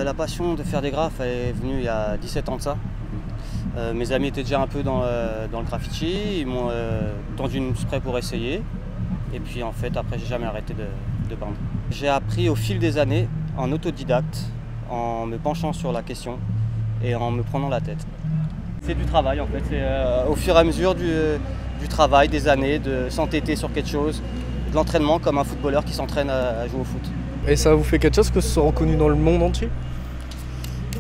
La passion de faire des graphes elle est venue il y a 17 ans de ça. Mes amis étaient déjà un peu dans le graffiti, ils m'ont tendu une spray pour essayer. Et puis en fait après j'ai jamais arrêté de peindre. J'ai appris au fil des années en autodidacte, en me penchant sur la question et en me prenant la tête. C'est du travail en fait, c'est au fur et à mesure du travail, des années, de s'entêter sur quelque chose, de l'entraînement comme un footballeur qui s'entraîne à jouer au foot. Et ça vous fait quelque chose que ce soit reconnu dans le monde entier?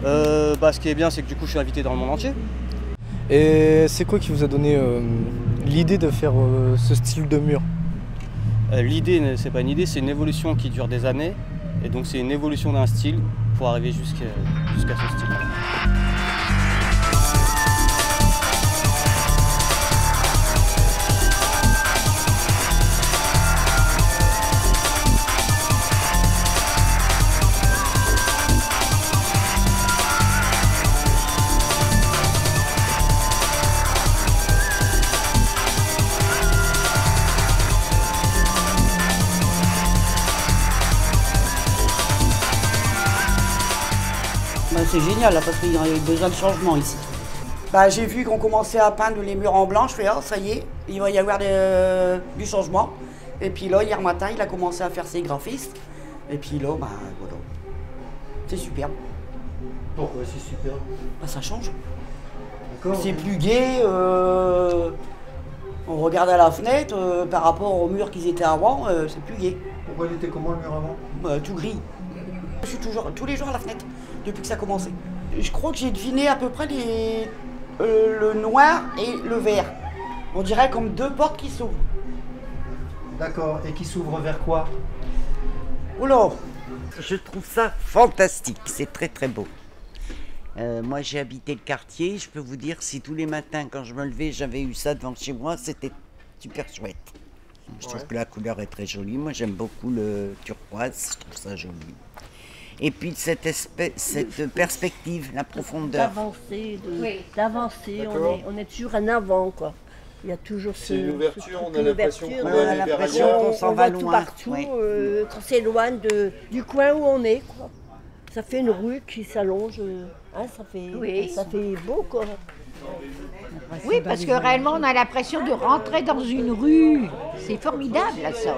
Ce qui est bien c'est que du coup je suis invité dans le monde entier. Et c'est quoi qui vous a donné l'idée de faire ce style de mur? L'idée, c'est pas une idée, c'est une évolution qui dure des années. Et donc c'est une évolution d'un style pour arriver jusqu'à ce style. C'est génial là, parce qu'il y a besoin de changement ici. J'ai vu qu'on commençait à peindre les murs en blanc, je fais oh, ça y est, il va y avoir du changement. Et puis là, hier matin, il a commencé à faire ses graphistes. Et puis là, voilà. C'est superbe. Pourquoi c'est super? Ça change. D'accord. C'est plus gai. On regarde à la fenêtre par rapport aux murs qu'ils étaient avant, c'est plus gai. Pourquoi il était comment le mur avant? Tout gris. Je suis toujours tous les jours à la fenêtre depuis que ça a commencé. Je crois que j'ai deviné à peu près le noir et le vert. On dirait comme deux portes qui s'ouvrent. D'accord, et qui s'ouvre vers quoi? Oula! Je trouve ça fantastique, c'est très très beau. Moi j'ai habité le quartier, je peux vous dire si tous les matins quand je me levais j'avais eu ça devant chez moi, c'était super chouette. Je trouve que la couleur est très jolie, moi j'aime beaucoup le turquoise, je trouve ça joli. Et puis cette perspective, la profondeur. D'avancer, on est toujours en avant, quoi. Il y a toujours c'est une ouverture, on a l'impression qu'on s'en va loin. Partout, qu'on s'éloigne du coin où on est, quoi. Ça fait une rue qui s'allonge, ça fait beau, quoi. Oui, parce que réellement, on a l'impression de rentrer dans une rue. C'est formidable, là, ça.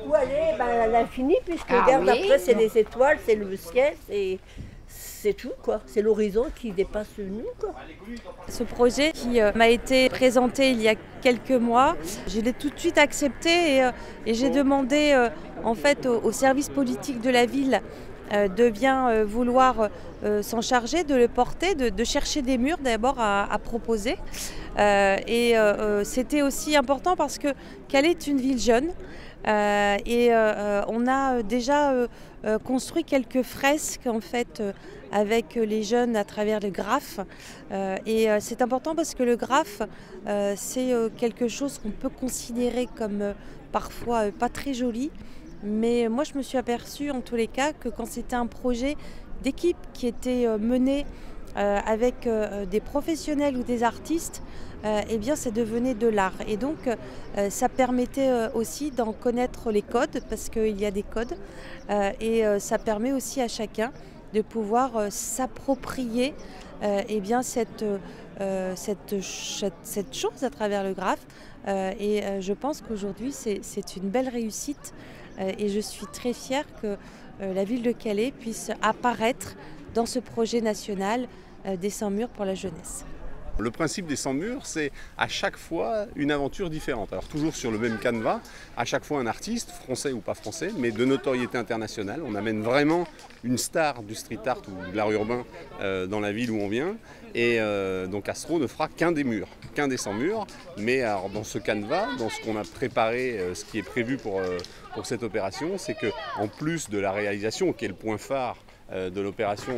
Où aller, à l'infini, puisque regarde, après, c'est les étoiles, c'est le ciel, c'est tout, quoi. C'est l'horizon qui dépasse nous, quoi. Ce projet qui m'a été présenté il y a quelques mois, je l'ai tout de suite accepté et j'ai demandé en fait au service politique de la ville de bien vouloir s'en charger, de le porter, de chercher des murs d'abord à proposer. C'était aussi important parce que Calais est une ville jeune on a déjà construit quelques fresques en fait avec les jeunes à travers le graphe. C'est important parce que le graphe c'est quelque chose qu'on peut considérer comme parfois pas très joli. Mais moi, je me suis aperçue en tous les cas que quand c'était un projet d'équipe qui était mené avec des professionnels ou des artistes, eh bien, ça devenait de l'art. Et donc, ça permettait aussi d'en connaître les codes, parce qu'il y a des codes. Ça permet aussi à chacun de pouvoir s'approprier eh bien, cette chose à travers le graphe. Je pense qu'aujourd'hui, c'est une belle réussite. Et je suis très fière que la ville de Calais puisse apparaître dans ce projet national des 100 murs pour la jeunesse. Le principe des 100 murs, c'est à chaque fois une aventure différente. Alors toujours sur le même canevas, à chaque fois un artiste, français ou pas français, mais de notoriété internationale. On amène vraiment une star du street art ou de l'art urbain dans la ville où on vient. Donc Astro ne fera qu'un des murs, qu'un des 100 murs. Mais alors, dans ce canevas, dans ce qu'on a préparé, ce qui est prévu pour cette opération, c'est qu'en plus de la réalisation, qui est le point phare de l'opération,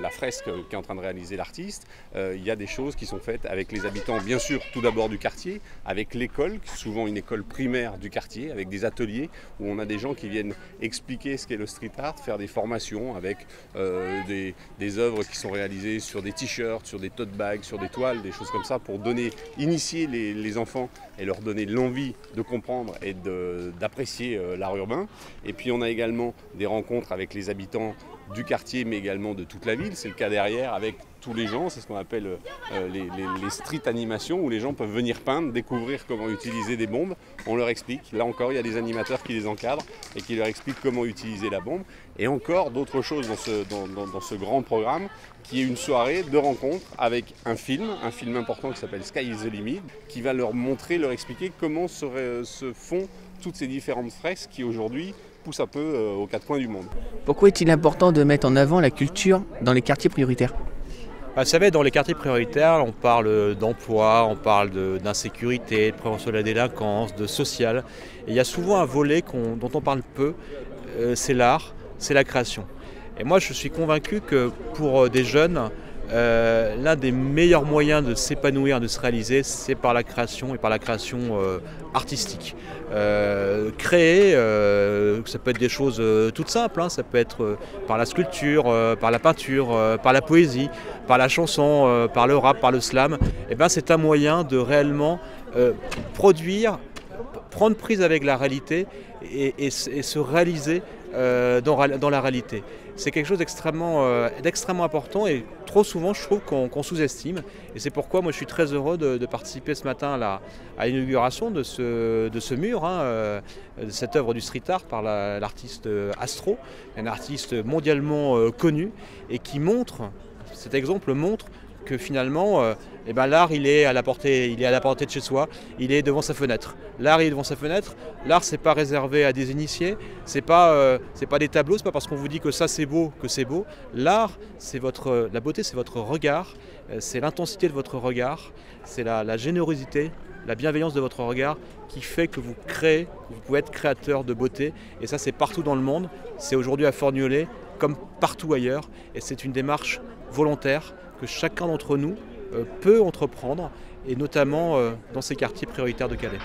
la fresque qu'est en train de réaliser l'artiste, il y a des choses qui sont faites avec les habitants, bien sûr, tout d'abord du quartier, avec l'école, souvent une école primaire du quartier, avec des ateliers où on a des gens qui viennent expliquer ce qu'est le street art, faire des formations avec des œuvres qui sont réalisées sur des t-shirts, sur des tote bags, sur des toiles, des choses comme ça, pour initier les enfants et leur donner l'envie de comprendre et d'apprécier l'art urbain. Et puis on a également des rencontres avec les habitants du quartier mais également de toute la ville. C'est le cas derrière avec tous les gens, c'est ce qu'on appelle les street animations où les gens peuvent venir peindre, découvrir comment utiliser des bombes. On leur explique, là encore il y a des animateurs qui les encadrent et qui leur expliquent comment utiliser la bombe. Et encore d'autres choses dans ce grand programme qui est une soirée de rencontre avec un film important qui s'appelle Sky is the Limit, qui va leur montrer, leur expliquer comment se font toutes ces différentes fresques qui aujourd'hui poussent un peu aux quatre coins du monde. Pourquoi est-il important de mettre en avant la culture dans les quartiers prioritaires ? Vous savez, dans les quartiers prioritaires, on parle d'emploi, on parle d'insécurité, de prévention de la délinquance, de social. Et il y a souvent un volet dont on parle peu, c'est l'art, c'est la création. Et moi, je suis convaincu que pour des jeunes, l'un des meilleurs moyens de s'épanouir, de se réaliser, c'est par la création et par la création artistique. Créer, ça peut être des choses toutes simples, hein, ça peut être par la sculpture, par la peinture, par la poésie, par la chanson, par le rap, par le slam. Et ben, c'est un moyen de réellement produire, prendre prise avec la réalité et se réaliser dans la réalité. C'est quelque chose d'extrêmement important et trop souvent je trouve qu'on sous-estime. Et c'est pourquoi moi je suis très heureux de participer ce matin à l'inauguration de ce mur, de cette œuvre du street art par l'artiste Astro, un artiste mondialement connu et qui montre, cet exemple montre que finalement l'art il est à la portée de chez soi, il est devant sa fenêtre. L'art il est devant sa fenêtre, l'art c'est pas réservé à des initiés, c'est pas des tableaux, c'est pas parce qu'on vous dit que ça c'est beau que c'est beau. L'art c'est la beauté c'est votre regard, c'est l'intensité de votre regard, c'est la générosité, la bienveillance de votre regard qui fait que vous créez, que vous pouvez être créateur de beauté et ça c'est partout dans le monde, c'est aujourd'hui à Forgnolé comme partout ailleurs et c'est une démarche volontaire que chacun d'entre nous peut entreprendre, et notamment dans ces quartiers prioritaires de Calais.